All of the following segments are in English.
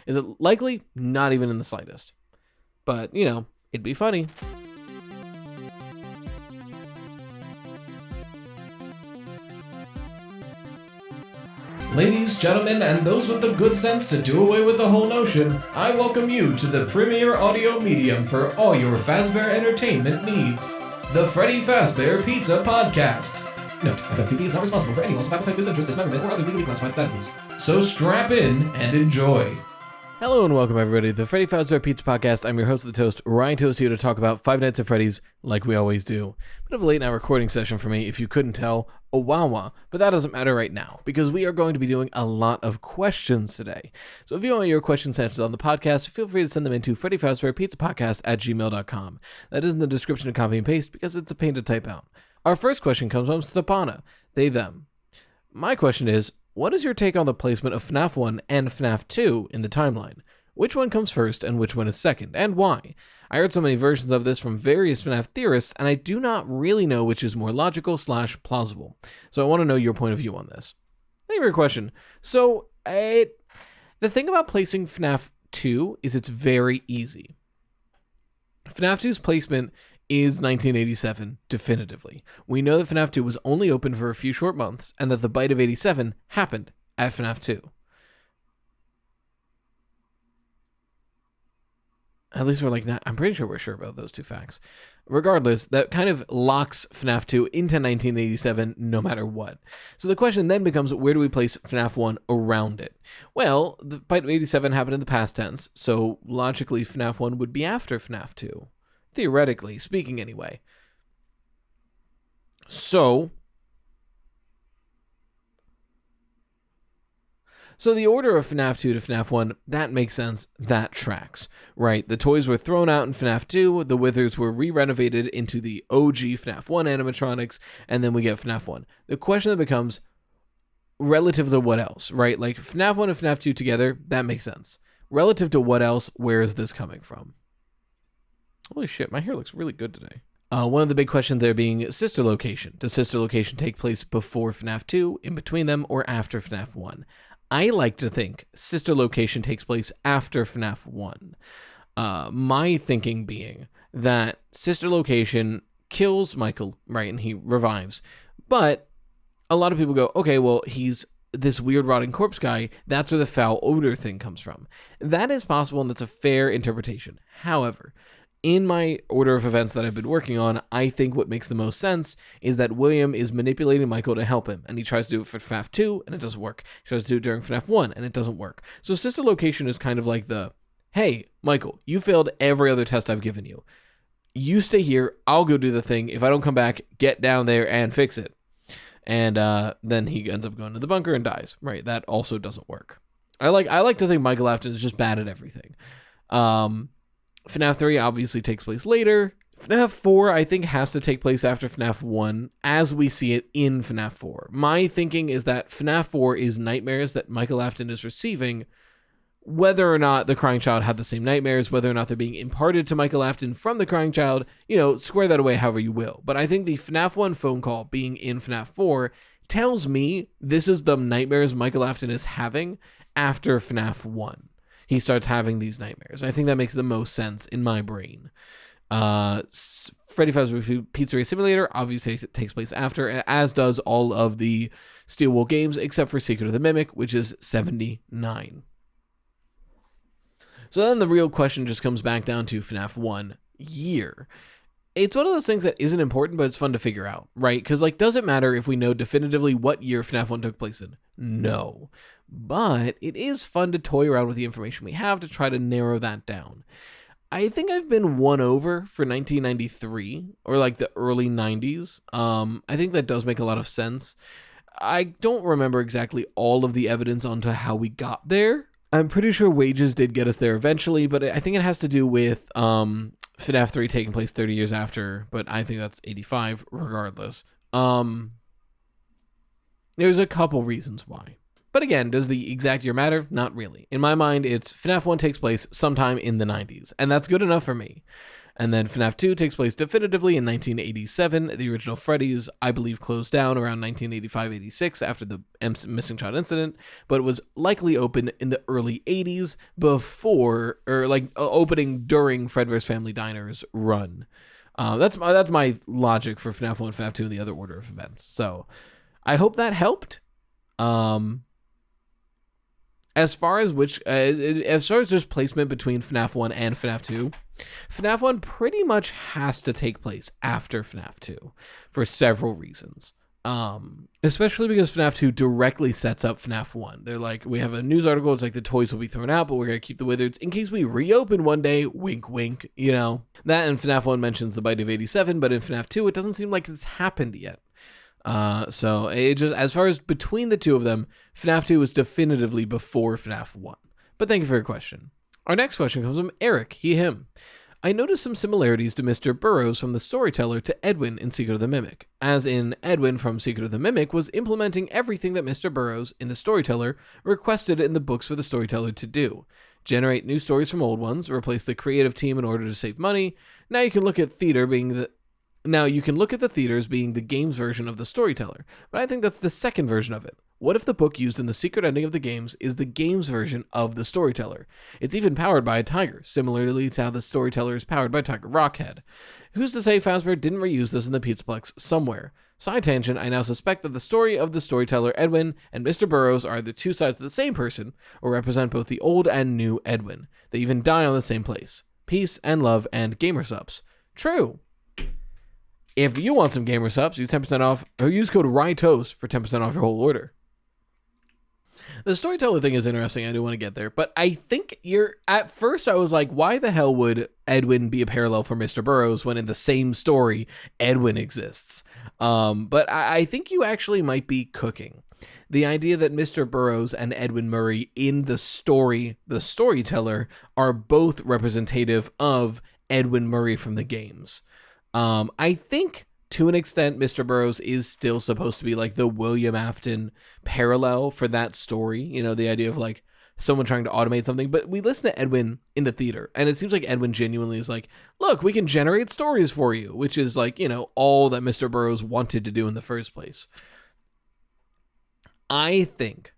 Is it likely? Not even in the slightest. But, it'd be funny. Ladies, gentlemen, and those with the good sense to do away with the whole notion, I welcome you to the premier audio medium for all your Fazbear entertainment needs. The Freddy Fazbear Pizza Podcast. Note, FFPP is not responsible for any loss of appetite, disinterest, dismemberment, or other legally classified statuses. So strap in and enjoy. Hello and welcome everybody to the Freddy Fazbear Pizza Podcast. I'm your host of the Toast, Ryan Toast, here to talk about Five Nights at Freddy's like we always do. Bit of a late night recording session for me, if you couldn't tell, a wah-wah, but that doesn't matter right now because we are going to be doing a lot of questions today. So if you want your questions answered on the podcast, feel free to send them into Freddy Fazbear Pizza Podcast at gmail.com. That is in the description of copy and paste because it's a pain to type out. Our first question comes from Stepana, they, them. My question is, what is your take on the placement of FNAF 1 and FNAF 2 in the timeline? Which one comes first and which one is second, and why? I heard so many versions of this from various FNAF theorists, and I do not really know which is more logical / plausible. So I want to know your point of view on this. Thank you for your question. So, the thing about placing FNAF 2 is it's very easy. FNAF 2's placement is 1987, definitively. We know that FNAF 2 was only open for a few short months, and that the bite of 87 happened at FNAF 2. At least I'm pretty sure we're sure about those two facts. Regardless, that kind of locks FNAF 2 into 1987 no matter what. So the question then becomes, where do we place FNAF 1 around it? Well, the bite of 87 happened in the past tense, so logically FNAF 1 would be after FNAF 2. Theoretically speaking, anyway. So the order of FNAF 2 to FNAF 1, that makes sense, that tracks, right? The toys were thrown out in FNAF 2, the Withers were re-renovated into the OG FNAF 1 animatronics, and then we get FNAF 1. The question then becomes, relative to what else, right? Like FNAF 1 and FNAF 2 together, that makes sense. Relative to what else, where is this coming from? Holy shit, my hair looks really good today. One of the big questions there being sister location. Does sister location take place before FNAF 2, in between them, or after FNAF 1? I like to think sister location takes place after FNAF 1. My thinking being that sister location kills Michael, right, and he revives. But a lot of people go, okay, well, he's this weird rotting corpse guy. That's where the foul odor thing comes from. That is possible, and that's a fair interpretation. However, in my order of events that I've been working on, I think what makes the most sense is that William is manipulating Michael to help him, and he tries to do it for FNAF 2, and it doesn't work. He tries to do it during FNAF 1, and it doesn't work. So sister location is kind of like the, hey, Michael, you failed every other test I've given you. You stay here, I'll go do the thing. If I don't come back, get down there and fix it. And then he ends up going to the bunker and dies. Right, that also doesn't work. I like to think Michael Afton is just bad at everything. FNAF 3 obviously takes place later. FNAF 4, I think, has to take place after FNAF 1, as we see it in FNAF 4. My thinking is that FNAF 4 is nightmares that Michael Afton is receiving, whether or not the crying child had the same nightmares, whether or not they're being imparted to Michael Afton from the crying child, square that away however you will. But I think the FNAF 1 phone call being in FNAF 4 tells me this is the nightmares Michael Afton is having after FNAF 1. He starts having these nightmares. I think that makes the most sense in my brain. Freddy Fazbear Pizzeria Simulator obviously takes place after, as does all of the Steelwool games, except for Secret of the Mimic, which is 79. So then the real question just comes back down to FNAF 1 year. It's one of those things that isn't important, but it's fun to figure out, right? Because, does it matter if we know definitively what year FNAF 1 took place in? No. But it is fun to toy around with the information we have to try to narrow that down. I think I've been won over for 1993, or the early 90s. I think that does make a lot of sense. I don't remember exactly all of the evidence onto how we got there. I'm pretty sure wages did get us there eventually, but I think it has to do with FNAF 3 taking place 30 years after, but I think that's 85 regardless. There's a couple reasons why. But again, does the exact year matter? Not really. In my mind, it's FNAF 1 takes place sometime in the 90s, and that's good enough for me. And then FNAF 2 takes place definitively in 1987. The original Freddy's, I believe, closed down around 1985-86 after the missing child incident, but it was likely open in the early 80s before, or like opening during Fredbear's Family Diner's run. That's my logic for FNAF 1, FNAF 2, and the other order of events. So I hope that helped. As far as just placement between FNAF 1 and FNAF 2, FNAF 1 pretty much has to take place after FNAF 2 for several reasons. Especially because FNAF 2 directly sets up FNAF 1. They're like, we have a news article, it's like the toys will be thrown out, but we're going to keep the wizards in case we reopen one day, wink wink, you know. That and FNAF 1 mentions the bite of 87, but in FNAF 2 it doesn't seem like it's happened yet. So it just, as far as between the two of them, FNAF 2 is definitively before FNAF 1. But thank you for your question. Our next question comes from Eric, him. I noticed some similarities to Mr. Burrows from the Storyteller to Edwin in Secret of the Mimic, as in Edwin from Secret of the Mimic was implementing everything that Mr. Burrows in the Storyteller requested in the books for the Storyteller to do. Generate new stories from old ones, replace the creative team in order to save money. Now you can look at the theaters being the games version of the Storyteller, but I think that's the second version of it. What if the book used in the secret ending of the games is the games version of the Storyteller? It's even powered by a tiger, similarly to how the Storyteller is powered by Tiger Rockhead. Who's to say Fazbear didn't reuse this in the Pizzaplex somewhere? Side tangent, I now suspect that the story of the Storyteller Edwin and Mr. Burrows are the two sides of the same person, or represent both the old and new Edwin. They even die on the same place. Peace and love and gamer subs. True. If you want some gamer subs, use 10% off, or use code RYTOAST for 10% off your whole order. The Storyteller thing is interesting. I do want to get there, but I think at first I was like, why the hell would Edwin be a parallel for Mr. Burrows when in the same story Edwin exists? But I think you actually might be cooking. The idea that Mr. Burrows and Edwin Murray in the story, the Storyteller, are both representative of Edwin Murray from the games. I think to an extent, Mr. Burrows is still supposed to be like the William Afton parallel for that story. You know, the idea of like someone trying to automate something. But we listen to Edwin in the theater, and it seems like Edwin genuinely is like, look, we can generate stories for you, which is like, you know, all that Mr. Burrows wanted to do in the first place. I think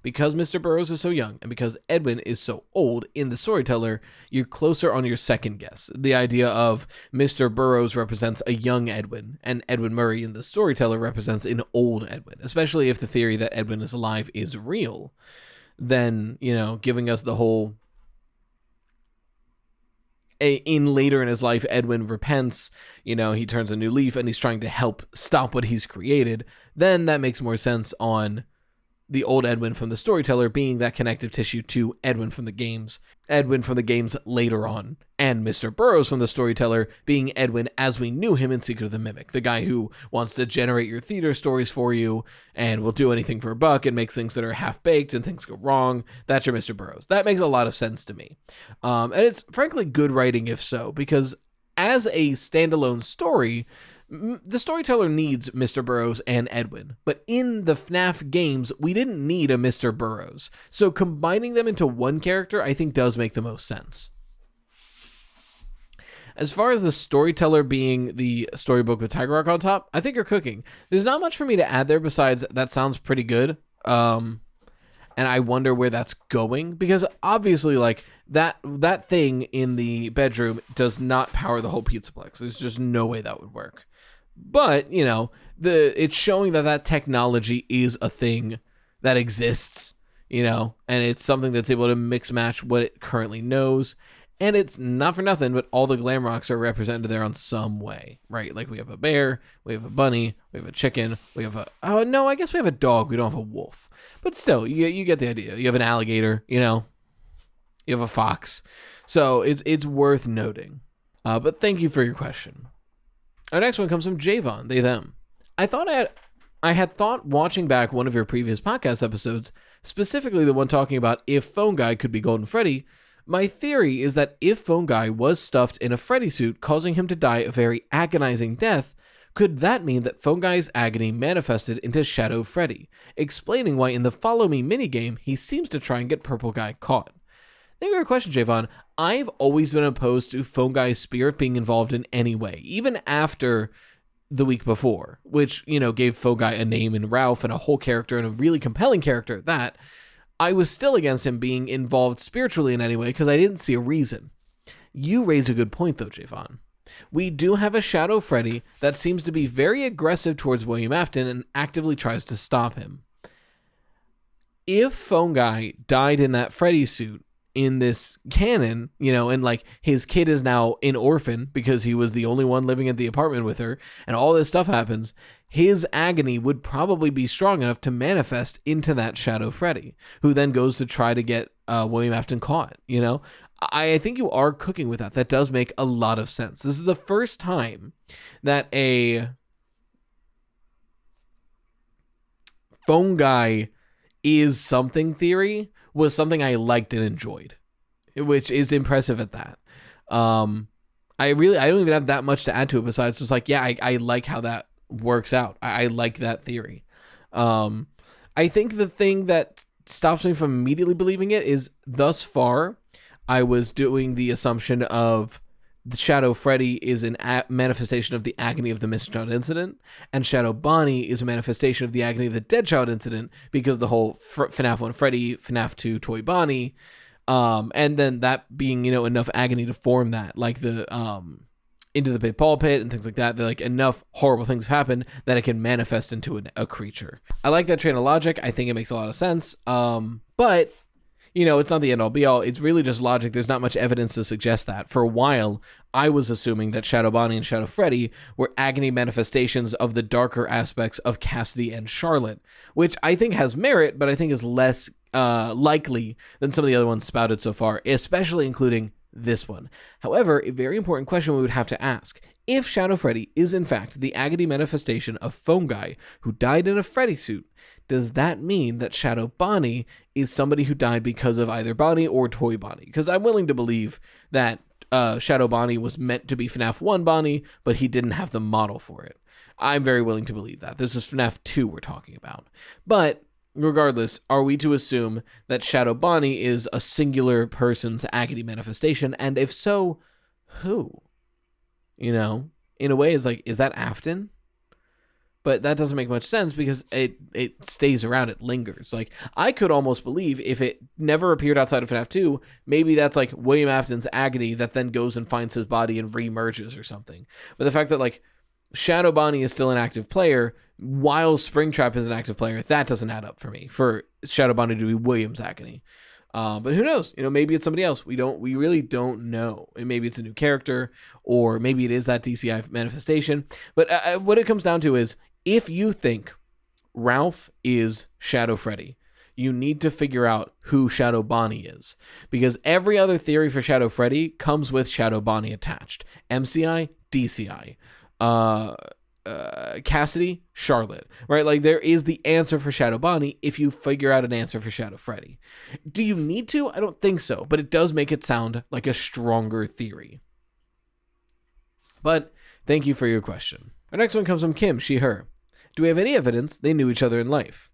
because Mr. Burrows is so young and because Edwin is so old in the Storyteller, you're closer on your second guess. The idea of Mr. Burrows represents a young Edwin and Edwin Murray in the Storyteller represents an old Edwin, especially if the theory that Edwin is alive is real. Then, you know, giving us the whole later in his life, Edwin repents, you know, he turns a new leaf and he's trying to help stop what he's created. Then that makes more sense on the old Edwin from the Storyteller being that connective tissue to Edwin from the games later on, and Mr. Burrows from the Storyteller being Edwin as we knew him in Secret of the Mimic, the guy who wants to generate your theater stories for you and will do anything for a buck and makes things that are half-baked and things go wrong. That's your Mr. Burrows. That makes a lot of sense to me. And it's frankly good writing if so, because as a standalone story, the Storyteller needs Mr. Burrows and Edwin, but in the FNAF games, we didn't need a Mr. Burrows. So combining them into one character, I think does make the most sense. As far as the Storyteller being the storybook with Tiger Rock on top, I think you're cooking. There's not much for me to add there besides that sounds pretty good. And I wonder where that's going, because obviously like that thing in the bedroom does not power the whole Pizzaplex. There's just no way that would work. But, you know, it's showing that technology is a thing that exists, you know, and it's something that's able to mix match what it currently knows. And it's not for nothing, but all the glam rocks are represented there on some way, right? Like we have a bear, we have a bunny, we have a chicken, we have I guess we have a dog. We don't have a wolf, but still you get the idea. You have an alligator, you know, you have a fox. So it's worth noting. But thank you for your question. Our next one comes from Javon, they, them. I had thought watching back one of your previous podcast episodes, specifically the one talking about if Phone Guy could be Golden Freddy. My theory is that if Phone Guy was stuffed in a Freddy suit, causing him to die a very agonizing death, could that mean that Phone Guy's agony manifested into Shadow Freddy, explaining why in the Follow Me minigame he seems to try and get Purple Guy caught? Thank you for your question, Javon. I've always been opposed to Phone Guy's spirit being involved in any way, even after the week before, which, gave Phone Guy a name in Ralph and a whole character and a really compelling character at that. I was still against him being involved spiritually in any way because I didn't see a reason. You raise a good point, though, Javon. We do have a Shadow Freddy that seems to be very aggressive towards William Afton and actively tries to stop him. If Phone Guy died in that Freddy suit in this canon, and like his kid is now an orphan because he was the only one living at the apartment with her, and all this stuff happens, his agony would probably be strong enough to manifest into that Shadow Freddy, who then goes to try to get William Afton caught, I think you are cooking with that. That does make a lot of sense. This is the first time that a Phone Guy is something theory was something I liked and enjoyed, which is impressive at that. I don't even have that much to add to it besides just like, yeah, I like how that works out. I like that theory. I think the thing that stops me from immediately believing it is thus far, I was doing the assumption of the Shadow Freddy is an manifestation of the agony of the missing child incident, and Shadow Bonnie is a manifestation of the agony of the dead child incident because the whole FNAF 1 Freddy, FNAF 2 Toy Bonnie, and then that being, enough agony to form that, like the Into the Pit Ball Pit and things like that. They're like enough horrible things happen that it can manifest into a creature. I like that train of logic. I think it makes a lot of sense. But it's not the end all be all. It's really just logic. There's not much evidence to suggest that. For a while, I was assuming that Shadow Bonnie and Shadow Freddy were agony manifestations of the darker aspects of Cassidy and Charlotte, which I think has merit, but I think is less likely than some of the other ones spouted so far, especially including this one. However, a very important question we would have to ask. If Shadow Freddy is in fact the agony manifestation of Phone Guy who died in a Freddy suit, does that mean that Shadow Bonnie is somebody who died because of either Bonnie or Toy Bonnie? Because I'm willing to believe that Shadow Bonnie was meant to be FNAF 1 Bonnie, but he didn't have the model for it. I'm very willing to believe that. This is FNAF 2 we're talking about. But regardless, are we to assume that Shadow Bonnie is a singular person's agony manifestation? And if so, who? In a way, is that Afton? But that doesn't make much sense because it stays around, it lingers. Like, I could almost believe if it never appeared outside of FNAF 2, maybe that's like William Afton's agony that then goes and finds his body and re-merges or something. But the fact that like Shadow Bonnie is still an active player while Springtrap is an active player, that doesn't add up for me, for Shadow Bonnie to be William's agony. But who knows? Maybe it's somebody else. We really don't know. And maybe it's a new character, or maybe it is that DCI manifestation. But what it comes down to is, if you think Ralph is Shadow Freddy, you need to figure out who Shadow Bonnie is. Because every other theory for Shadow Freddy comes with Shadow Bonnie attached. MCI, DCI. Cassidy, Charlotte. Right? Like, there is the answer for Shadow Bonnie if you figure out an answer for Shadow Freddy. Do you need to? I don't think so. But it does make it sound like a stronger theory. But thank you for your question. Our next one comes from Kim, she, her. Do we have any evidence they knew each other in life?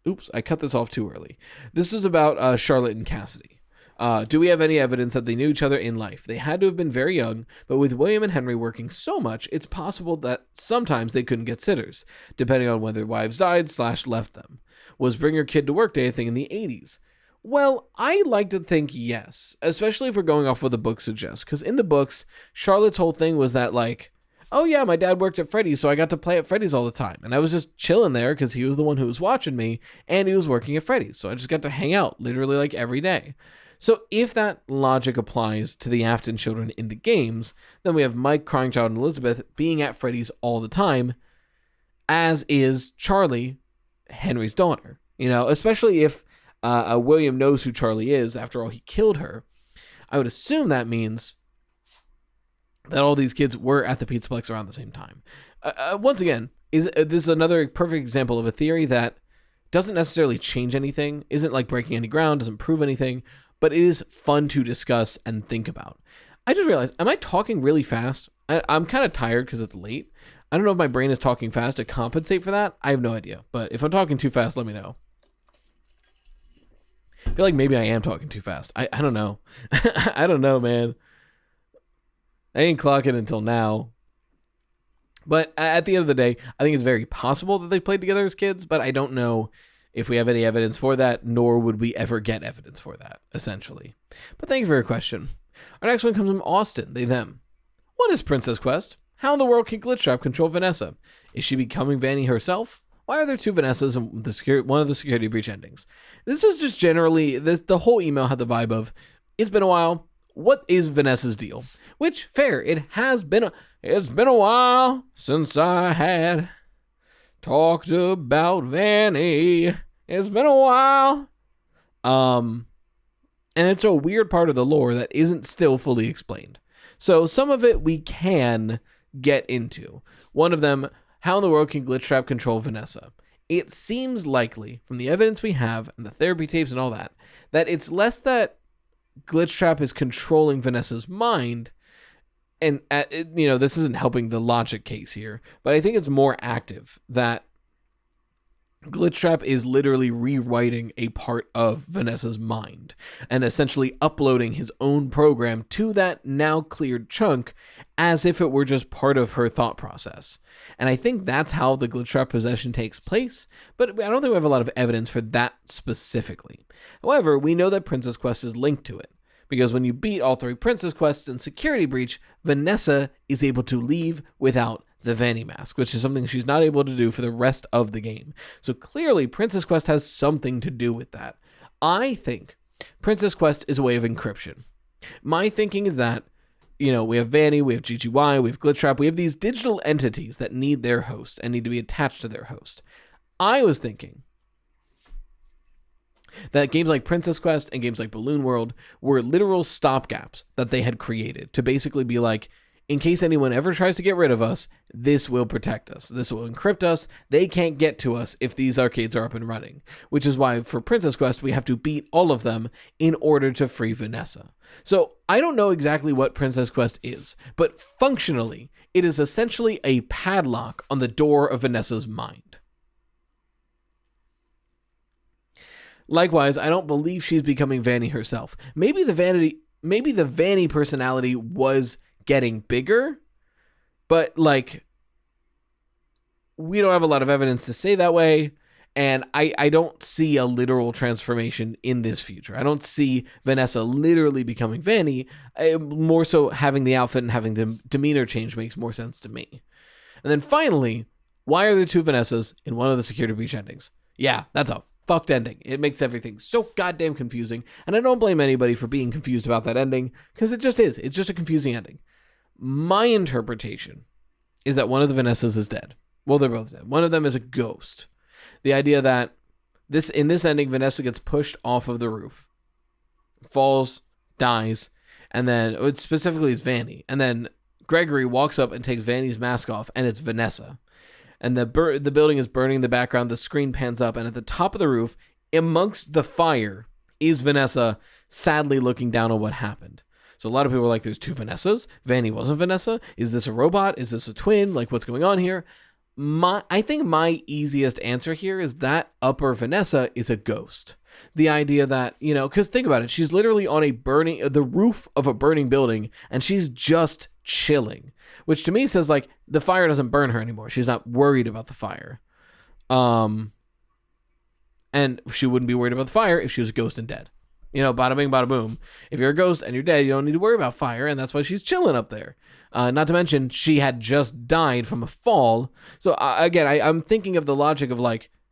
Oops, I cut this off too early. This is about Charlotte and Cassidy. Do we have any evidence that they knew each other in life? They had to have been very young, but with William and Henry working so much, it's possible that sometimes they couldn't get sitters, depending on whether wives died / left them. Was Bring Your Kid to Work Day a thing in the 80s? Well, I like to think yes, especially if we're going off what the book suggests, because in the books, Charlotte's whole thing was that, like, oh yeah, my dad worked at Freddy's, so I got to play at Freddy's all the time. And I was just chilling there because he was the one who was watching me, and he was working at Freddy's. So I just got to hang out literally like every day. So if that logic applies to the Afton children in the games, then we have Mike, Crying Child, and Elizabeth being at Freddy's all the time, as is Charlie, Henry's daughter. Especially if William knows who Charlie is. After all, he killed her. I would assume that means that all these kids were at the Pizzaplex around the same time. Once again, this is another perfect example of a theory that doesn't necessarily change anything, isn't like breaking any ground, doesn't prove anything, but it is fun to discuss and think about. I just realized, am I talking really fast? I'm kind of tired because it's late. I don't know if my brain is talking fast to compensate for that. I have no idea. But if I'm talking too fast, let me know. feel like maybe I am talking too fast. I don't know. I don't know, man. I ain't clocking until now. But at the end of the day, I think it's very possible that they played together as kids, but I don't know if we have any evidence for that, nor would we ever get evidence for that, essentially. But thank you for your question. Our next one comes from Austin, they, them. What is Princess Quest? How in the world can Glitchtrap control Vanessa? Is she becoming Vanny herself? Why are there two Vanessas in one of the security breach endings? This was just generally, the whole email had the vibe of, it's been a while, what is Vanessa's deal? Which, fair, it's been a while since I had talked about Vanny. It's been a while. And it's a weird part of the lore that isn't still fully explained. So some of it we can get into. One of them, how in the world can Glitchtrap control Vanessa? It seems likely, from the evidence we have and the therapy tapes and all that it's less that Glitchtrap is controlling Vanessa's mind. And, this isn't helping the logic case here, but I think it's more active that Glitchtrap is literally rewriting a part of Vanessa's mind and essentially uploading his own program to that now cleared chunk as if it were just part of her thought process. And I think that's how the Glitchtrap possession takes place, but I don't think we have a lot of evidence for that specifically. However, we know that Princess Quest is linked to it, because when you beat all 3 Princess Quests in Security Breach, Vanessa is able to leave without the Vanny mask, which is something she's not able to do for the rest of the game. So clearly, Princess Quest has something to do with that. I think Princess Quest is a way of encryption. My thinking is that, we have Vanny, we have GGY, we have Glitchtrap, we have these digital entities that need their host and need to be attached to their host. I was thinking that games like Princess Quest and games like Balloon World were literal stopgaps that they had created to basically be like, in case anyone ever tries to get rid of us, this will protect us. This will encrypt us. They can't get to us if these arcades are up and running, which is why for Princess Quest, we have to beat all of them in order to free Vanessa. So I don't know exactly what Princess Quest is, but functionally, it is essentially a padlock on the door of Vanessa's mind. Likewise, I don't believe she's becoming Vanny herself. Maybe the Vanny personality was getting bigger, but we don't have a lot of evidence to say that way, and I don't see a literal transformation in this future. I don't see Vanessa literally becoming Vanny. More so having the outfit and having the demeanor change makes more sense to me. And then finally, why are there 2 Vanessas in one of the Security Breach endings? Yeah, that's a fucked ending. It makes everything so goddamn confusing, and I don't blame anybody for being confused about that ending, because it just is. It's just a confusing ending. My interpretation is that one of the Vanessas is dead. Well, they're both dead. One of them is a ghost. The idea that in this ending, Vanessa gets pushed off of the roof, falls, dies, and then specifically it's Vanny. And then Gregory walks up and takes Vanny's mask off, and it's Vanessa. And the building is burning in the background. The screen pans up, and at the top of the roof, amongst the fire, is Vanessa sadly looking down on what happened. So a lot of people are like, there's 2 Vanessas. Vanny wasn't Vanessa. Is this a robot? Is this a twin? What's going on here? I think my easiest answer here is that upper Vanessa is a ghost. The idea that, because think about it, she's literally on the roof of a burning building, and she's just chilling, which to me says the fire doesn't burn her anymore. She's not worried about the fire. And she wouldn't be worried about the fire if she was a ghost and dead. Bada bing, bada boom. If you're a ghost and you're dead, you don't need to worry about fire, and that's why she's chilling up there. Not to mention, she had just died from a fall. So again, I'm thinking of the logic of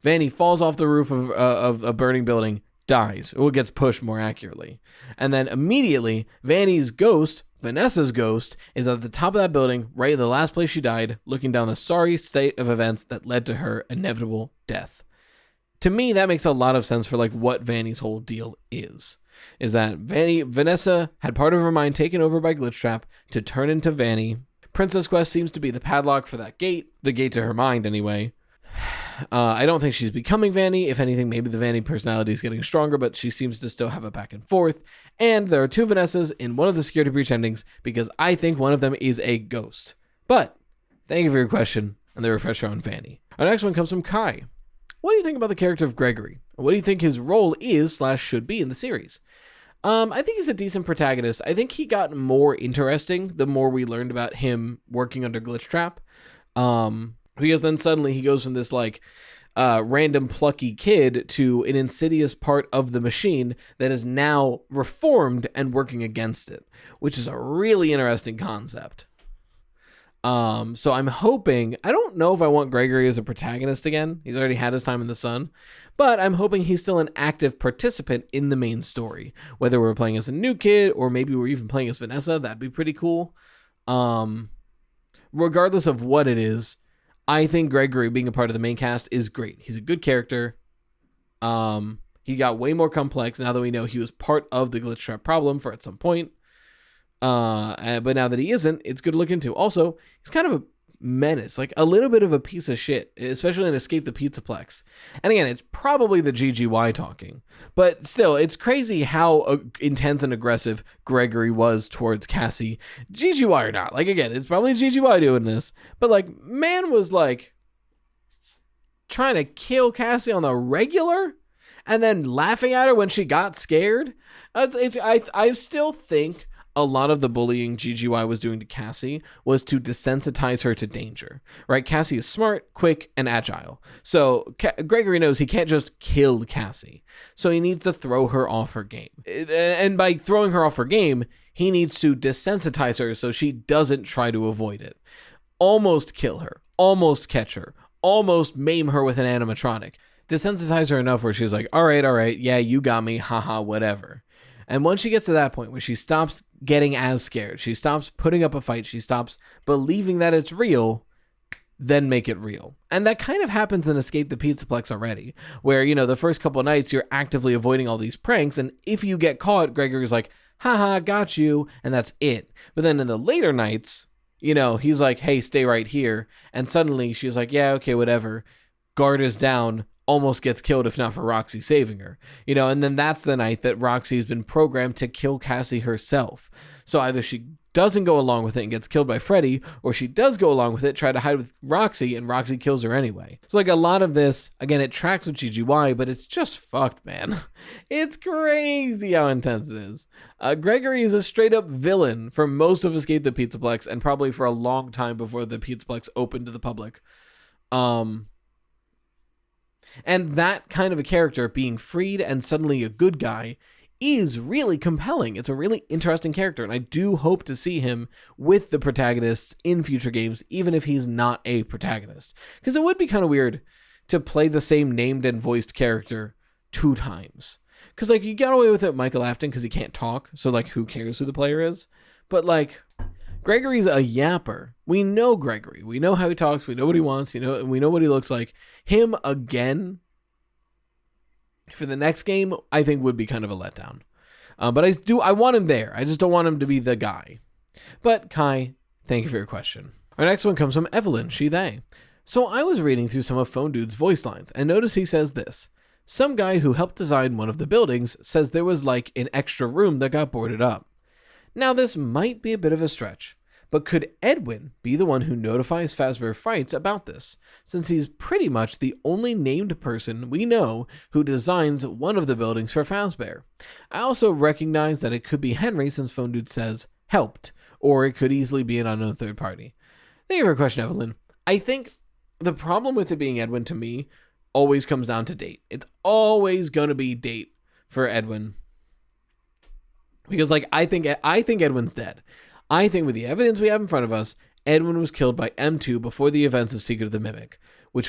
Vanny falls off the roof of a burning building, dies, or gets pushed more accurately. And then immediately, Vanny's ghost, Vanessa's ghost, is at the top of that building, right in the last place she died, looking down the sorry state of events that led to her inevitable death. To me, that makes a lot of sense for what Vanny's whole deal is that Vanessa had part of her mind taken over by Glitchtrap to turn into Vanny. Princess Quest seems to be the padlock for that gate, the gate to her mind anyway. I don't think she's becoming Vanny. If anything, maybe the Vanny personality is getting stronger, but she seems to still have a back and forth. And there are 2 Vanessas in one of the Security Breach endings because I think one of them is a ghost. But thank you for your question and the refresher on Vanny. Our next one comes from Kai. What do you think about the character of Gregory? What do you think his role is / should be in the series? I think he's a decent protagonist. I think he got more interesting the more we learned about him working under Glitchtrap. Because then suddenly he goes from this like random plucky kid to an insidious part of the machine that is now reformed and working against it, which is a really interesting concept. So I'm hoping, I don't know if I want Gregory as a protagonist again. He's already had his time in the sun, but I'm hoping he's still an active participant in the main story. Whether we're playing as a new kid or maybe we're even playing as Vanessa, that'd be pretty cool. Regardless of what it is, I think Gregory being a part of the main cast is great. He's a good character. He got way more complex now that we know he was part of the Glitchtrap problem at some point. But now that he isn't, it's good to look into. Also, he's kind of a menace, like a little bit of a piece of shit, especially in Escape the Pizzaplex. And again, it's probably the GGY talking, but still, it's crazy how intense and aggressive Gregory was towards Cassie, GGY or not. Like, again, it's probably GGY doing this, but like, man was like trying to kill Cassie on the regular and then laughing at her when she got scared. I still think a lot of the bullying GGY was doing to Cassie was to desensitize her to danger, right? Cassie is smart, quick, and agile. So Gregory knows he can't just kill Cassie. So he needs to throw her off her game. And by throwing her off her game, he needs to desensitize her so she doesn't try to avoid it. Almost kill her, almost catch her, almost maim her with an animatronic. Desensitize her enough where she's like, all right, yeah, you got me, haha, whatever. And once she gets to that point where she stops getting as scared, she stops putting up a fight, she stops believing that it's real, then make it real. And that kind of happens in Escape the Pizzaplex already, where, you know, the first couple of nights you're actively avoiding all these pranks, and if you get caught, Gregory's like, haha, got you, and that's it. But then in the later nights, you know, he's like, hey, stay right here, and suddenly she's like, yeah, okay, whatever, guard is down, almost gets killed if not for Roxy saving her, you know, and then that's the night that Roxy has been programmed to kill Cassie herself. So either she doesn't go along with it and gets killed by Freddy, or she does go along with it, try to hide with Roxy, and Roxy kills her anyway. So like a lot of this, again, it tracks with GGY, but it's just fucked, man. It's crazy how intense it is. Gregory is a straight up villain for most of Escape the Pizzaplex, and probably for a long time before the Pizzaplex opened to the public. And that kind of a character being freed and suddenly a good guy is really compelling. It's a really interesting character, and I do hope to see him with the protagonists in future games, even if he's not a protagonist. Because it would be kind of weird to play the same named and voiced character 2 times. Because, like, you got away with it with Michael Afton because he can't talk, so, like, who cares who the player is? But, like, Gregory's a yapper. We know Gregory. We know how he talks. We know what he wants. You know, we know what he looks like. Him again for the next game, I think would be kind of a letdown. But I want him there. I just don't want him to be the guy. But Kai, thank you for your question. Our next one comes from Evelyn, she, they. So I was reading through some of Phone Dude's voice lines and notice he says this. Some guy who helped design one of the buildings says there was like an extra room that got boarded up. Now, this might be a bit of a stretch, but could Edwin be the one who notifies Fazbear Frights about this, since he's pretty much the only named person we know who designs one of the buildings for Fazbear? I also recognize that it could be Henry, since Phone Dude says helped, or it could easily be an unknown third party. Thank you for your question, Evelyn. I think the problem with it being Edwin, to me, always comes down to date. It's always going to be date for Edwin. Because, like, I think Edwin's dead. I think with the evidence we have in front of us, Edwin was killed by M2 before the events of Secret of the Mimic, which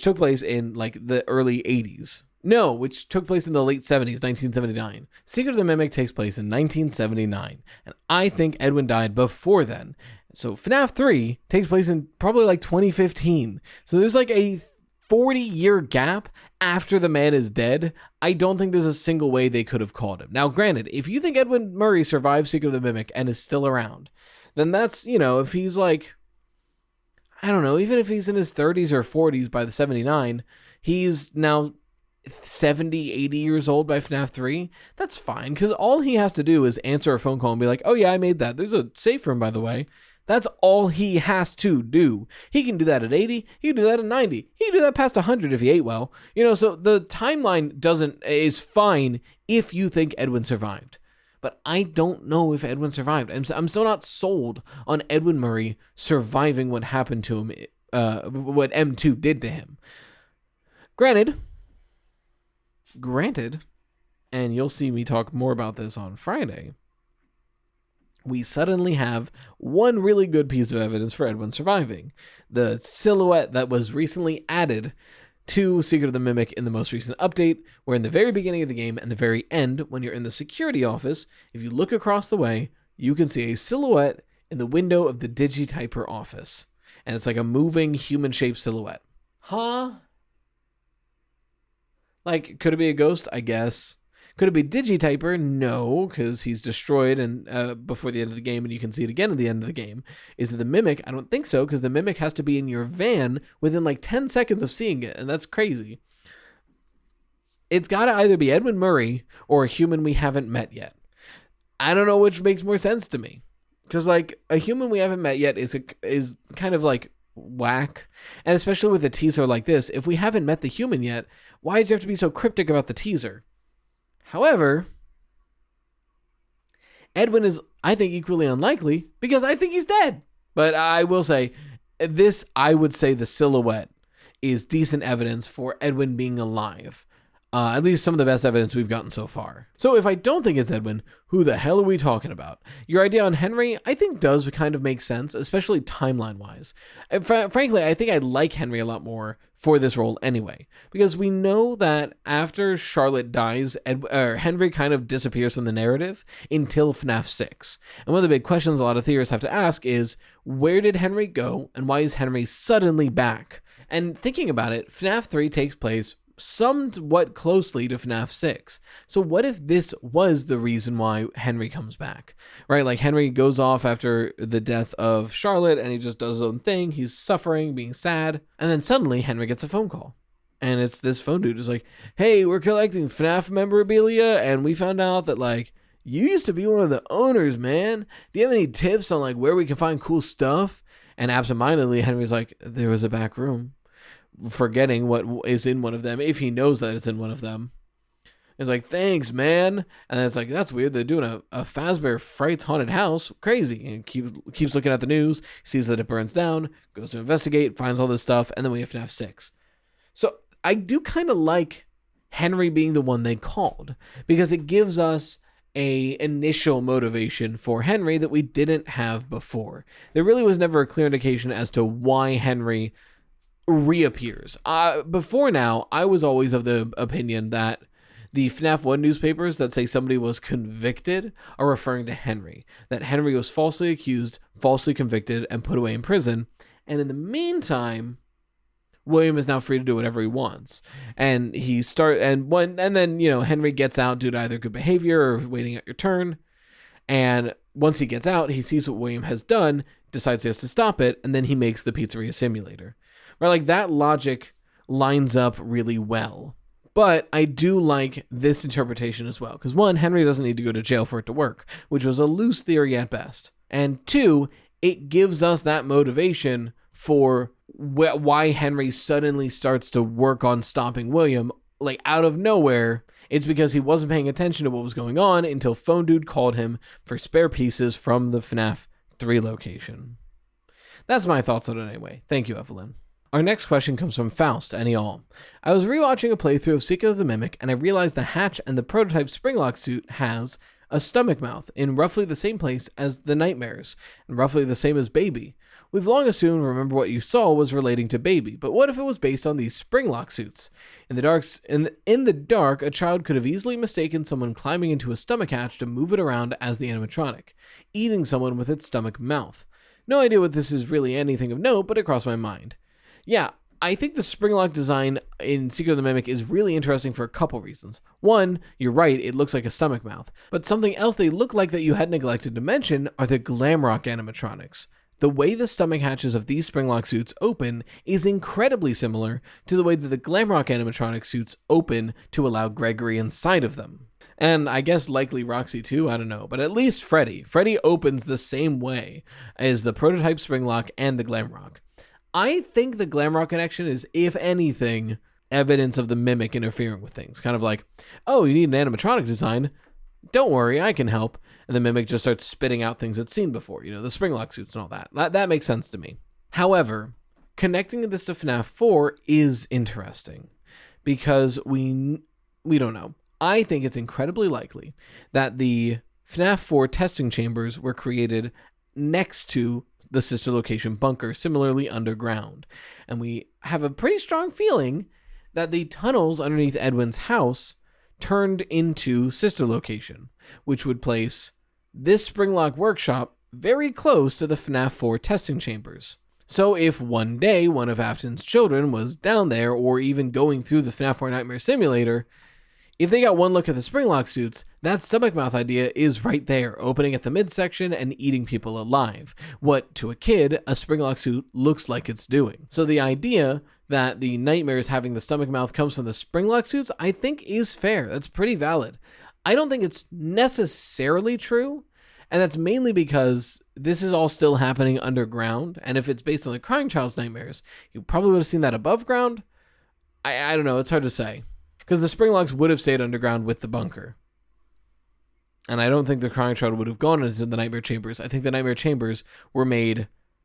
took place in, like, the early 80s. No, which took place in the late 70s, 1979. Secret of the Mimic takes place in 1979, and I think Edwin died before then. So FNAF 3 takes place in probably, like, 2015. So there's, like, a 40-year gap after the man is dead. I don't think there's a single way they could have called him. Now, granted, if you think Edwin Murray survived Secret of the Mimic and is still around, then that's, you know, if he's like, I don't know, even if he's in his 30s or 40s by the 79, he's now 70, 80 years old by FNAF 3, that's fine, because all he has to do is answer a phone call and be like, oh yeah, I made that. There's a safe room, by the way. That's all he has to do. He can do that at 80. He can do that at 90. He can do that past 100 if he ate well. So the timeline is fine if you think Edwin survived. But I don't know if Edwin survived. I'm still not sold on Edwin Murray surviving what happened to him, what M2 did to him. Granted, and you'll see me talk more about this on Friday, we suddenly have one really good piece of evidence for Edwin surviving. The silhouette that was recently added to Secret of the Mimic in the most recent update, where in the very beginning of the game and the very end, when you're in the security office, if you look across the way, you can see a silhouette in the window of the Digityper office. And it's like a moving human-shaped silhouette. Huh? Like, could it be a ghost? I guess. Could it be Digityper? No, because he's destroyed and before the end of the game, and you can see it again at the end of the game. Is it the Mimic? I don't think so, because the Mimic has to be in your van within like 10 seconds of seeing it, and that's crazy. It's got to either be Edwin Murray or a human we haven't met yet. I don't know which makes more sense to me, because like a human we haven't met yet is kind of like whack, and especially with a teaser like this, if we haven't met the human yet, why did you have to be so cryptic about the teaser? However, Edwin is, I think, equally unlikely because I think he's dead. But I will say, I would say the silhouette is decent evidence for Edwin being alive. At least some of the best evidence we've gotten so far. So if I don't think it's Edwin, who the hell are we talking about? Your idea on Henry, I think does kind of make sense, especially timeline-wise. Frankly, I think I like Henry a lot more for this role anyway, because we know that after Charlotte dies, Henry kind of disappears from the narrative until FNAF 6. And one of the big questions a lot of theorists have to ask is, where did Henry go, and why is Henry suddenly back? And thinking about it, FNAF 3 takes place somewhat closely to FNAF 6. So what if this was the reason why Henry comes back, right? Like Henry goes off after the death of Charlotte and he just does his own thing. He's suffering, being sad. And then suddenly Henry gets a phone call. And it's this phone dude who's like, hey, we're collecting FNAF memorabilia and we found out that like, you used to be one of the owners, man. Do you have any tips on like where we can find cool stuff? And absentmindedly, Henry's like, there was a back room. Forgetting what is in one of them, if he knows that it's in one of them. It's like, thanks, man. And then it's like, that's weird. They're doing a Fazbear Frights haunted house. Crazy. And keeps looking at the news, sees that it burns down, goes to investigate, finds all this stuff, and then we have FNAF 6. So I do kind of like Henry being the one they called, because it gives us a initial motivation for Henry that we didn't have before. There really was never a clear indication as to why Henry reappears. Before now, I was always of the opinion that the FNAF 1 newspapers that say somebody was convicted are referring to Henry. That Henry was falsely accused, falsely convicted, and put away in prison. And in the meantime, William is now free to do whatever he wants. And then Henry gets out due to either good behavior or waiting at your turn. And once he gets out, he sees what William has done, decides he has to stop it, and then he makes the pizzeria simulator. Right, like that logic lines up really well. But I do like this interpretation as well. Because one, Henry doesn't need to go to jail for it to work, which was a loose theory at best. And two, it gives us that motivation for why Henry suddenly starts to work on stopping William, like out of nowhere. It's because he wasn't paying attention to what was going on until Phone Dude called him for spare pieces from the FNAF 3 location. That's my thoughts on it anyway. Thank you, Evelyn. Our next question comes from Faust, any all. I was rewatching a playthrough of Secret of the Mimic, and I realized the hatch and the prototype springlock suit has a stomach mouth in roughly the same place as the Nightmares, and roughly the same as Baby. We've long assumed Remember What You Saw was relating to Baby, but what if it was based on these springlock suits? In the dark, a child could have easily mistaken someone climbing into a stomach hatch to move it around as the animatronic, eating someone with its stomach mouth. No idea what this is really anything of note, but it crossed my mind. Yeah, I think the springlock design in Secret of the Mimic is really interesting for a couple reasons. One, you're right, it looks like a stomach mouth. But something else they look like that you had neglected to mention are the Glamrock animatronics. The way the stomach hatches of these springlock suits open is incredibly similar to the way that the Glamrock animatronic suits open to allow Gregory inside of them. And I guess likely Roxy too, I don't know. But at least Freddy. Freddy opens the same way as the prototype springlock and the Glamrock. I think the Glamrock connection is, if anything, evidence of the Mimic interfering with things. Kind of like, oh, you need an animatronic design? Don't worry, I can help. And the Mimic just starts spitting out things it's seen before. The springlock suits and all that. That makes sense to me. However, connecting this to FNAF 4 is interesting because we don't know. I think it's incredibly likely that the FNAF 4 testing chambers were created next to the sister location bunker, similarly underground. And we have a pretty strong feeling that the tunnels underneath Edwin's house turned into sister location, which would place this springlock workshop very close to the FNAF 4 testing chambers. So if one day one of Afton's children was down there or even going through the FNAF 4 Nightmare Simulator, if they got one look at the springlock suits, that stomach mouth idea is right there, opening at the midsection and eating people alive. What, to a kid, a springlock suit looks like it's doing. So the idea that the nightmares having the stomach mouth comes from the springlock suits, I think is fair. That's pretty valid. I don't think it's necessarily true, and that's mainly because this is all still happening underground, and if it's based on the Crying Child's nightmares, you probably would have seen that above ground. I don't know, it's hard to say. Because the springlocks would have stayed underground with the bunker. And I don't think the Crying Child would have gone into the Nightmare Chambers. I think the Nightmare Chambers were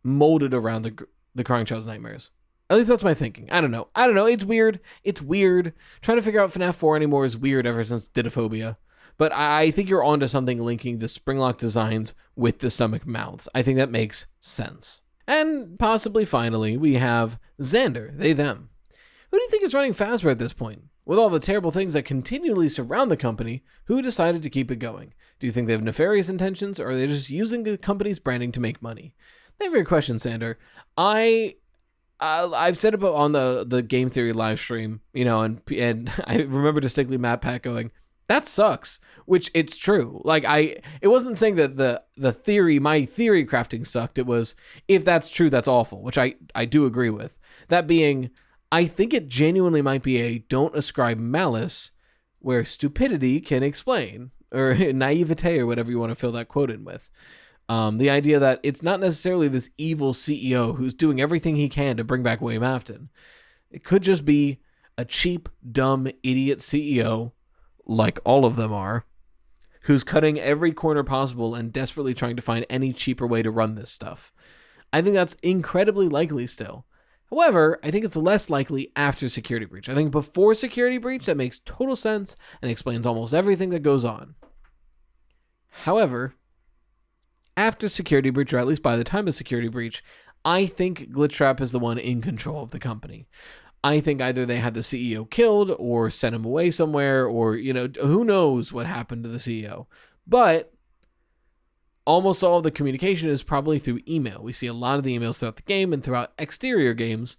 molded around the Crying Child's nightmares. At least that's my thinking. I don't know. It's weird. Trying to figure out FNAF 4 anymore is weird ever since Didophobia. But I think you're onto something linking the springlock designs with the stomach mouths. I think that makes sense. And possibly finally, we have Xander, they, them. Who do you think is running Fazbear at this point? With all the terrible things that continually surround the company, who decided to keep it going? Do you think they have nefarious intentions, or are they just using the company's branding to make money? Thank you for your question, Xander. I've said about on the Game Theory live stream, and I remember distinctly Matt Pat going, that sucks, which it's true. It wasn't saying that the theory, my theory crafting sucked. It was, if that's true, that's awful, which I do agree with. That being, I think it genuinely might be a don't ascribe malice where stupidity can explain, or naivete, or whatever you want to fill that quote in with. The idea that it's not necessarily this evil CEO who's doing everything he can to bring back William Afton. It could just be a cheap, dumb, idiot CEO, like all of them are, who's cutting every corner possible and desperately trying to find any cheaper way to run this stuff. I think that's incredibly likely still. However, I think it's less likely after Security Breach. I think before Security Breach, that makes total sense and explains almost everything that goes on. However, after Security Breach, or at least by the time of Security Breach, I think Glitchtrap is the one in control of the company. I think either they had the CEO killed or sent him away somewhere, or, who knows what happened to the CEO. But almost all of the communication is probably through email. We see a lot of the emails throughout the game and throughout exterior games.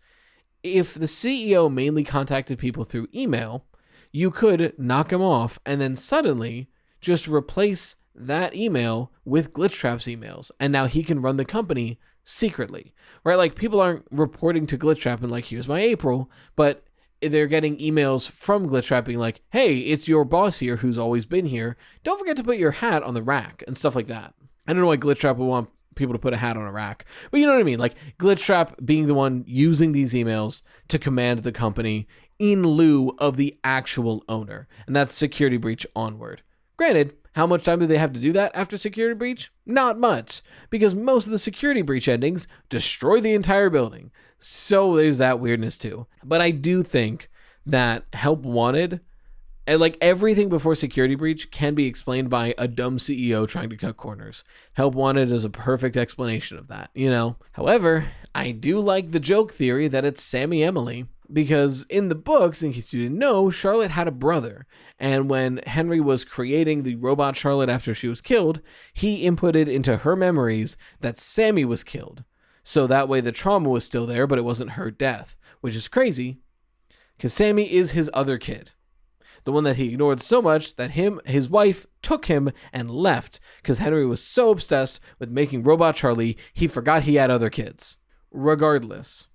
If the CEO mainly contacted people through email, you could knock him off and then suddenly just replace that email with Glitchtrap's emails. And now he can run the company secretly, right? People aren't reporting to Glitchtrap and here's my April, but they're getting emails from Glitchtrap being like, hey, it's your boss here who's always been here. Don't forget to put your hat on the rack and stuff like that. I don't know why Glitchtrap would want people to put a hat on a rack, but you know what I mean? Glitchtrap being the one using these emails to command the company in lieu of the actual owner. And that's Security Breach onward. Granted, how much time do they have to do that after Security Breach? Not much, because most of the Security Breach endings destroy the entire building. So there's that weirdness too. But I do think that Help Wanted, and everything before Security Breach, can be explained by a dumb CEO trying to cut corners. Help Wanted is a perfect explanation of that, However, I do like the joke theory that it's Sammy Emily, because in the books, in case you didn't know, Charlotte had a brother. And when Henry was creating the robot Charlotte after she was killed, he inputted into her memories that Sammy was killed. So that way the trauma was still there, but it wasn't her death, which is crazy, because Sammy is his other kid. The one that he ignored so much that his wife took him and left because Henry was so obsessed with making Robot Charlie, he forgot he had other kids. Regardless,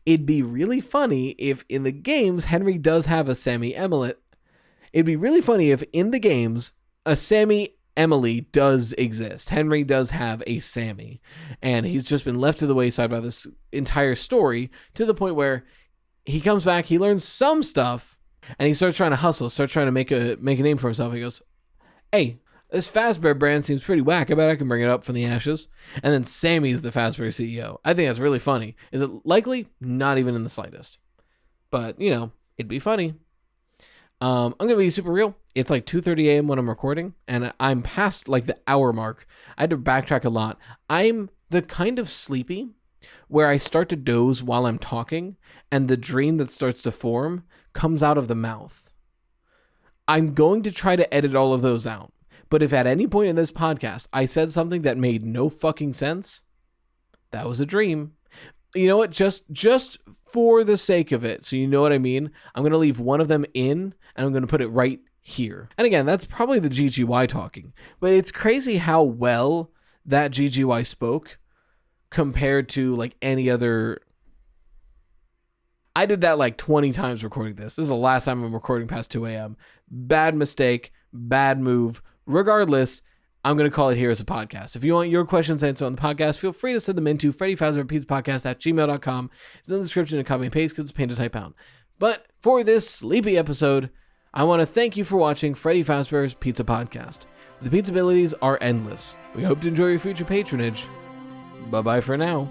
it'd be really funny if in the games Henry does have a Sammy Emelet. It'd be really funny if in the games, a Sammy Emily does exist. Henry does have a Sammy, and he's just been left to the wayside by this entire story to the point where he comes back, he learns some stuff, and he starts trying to hustle, starts trying to make a name for himself. He goes, hey, this Fazbear brand seems pretty whack. I bet I can bring it up from the ashes. And then Sammy's the Fazbear CEO. I think that's really funny. Is it likely? Not even in the slightest. But, you know, it'd be funny. I'm going to be super real. It's like 2:30 a.m. when I'm recording, and I'm past like the hour mark. I had to backtrack a lot. I'm the kind of sleepy where I start to doze while I'm talking, and the dream that starts to form comes out of the mouth. I'm going to try to edit all of those out. But if at any point in this podcast I said something that made no fucking sense, that was a dream. You know what? Just for the sake of it, so you know what I mean, I'm going to leave one of them in, and I'm going to put it right here. And again, that's probably the GGY talking. But it's crazy how well that GGY spoke compared to like any other. I did that like 20 times recording this. This is the last time I'm recording past 2 a.m. Bad mistake, bad move. Regardless, I'm going to call it here as a podcast. If you want your questions answered on the podcast, feel free to send them into Freddy Fazbear Pizza Podcast at gmail.com. It's in the description and copy and paste because it's pain to type out. But for this sleepy episode, I want to thank you for watching Freddy Fazbear's Pizza Podcast. The pizza abilities are endless. We hope to enjoy your future patronage. Bye-bye for now.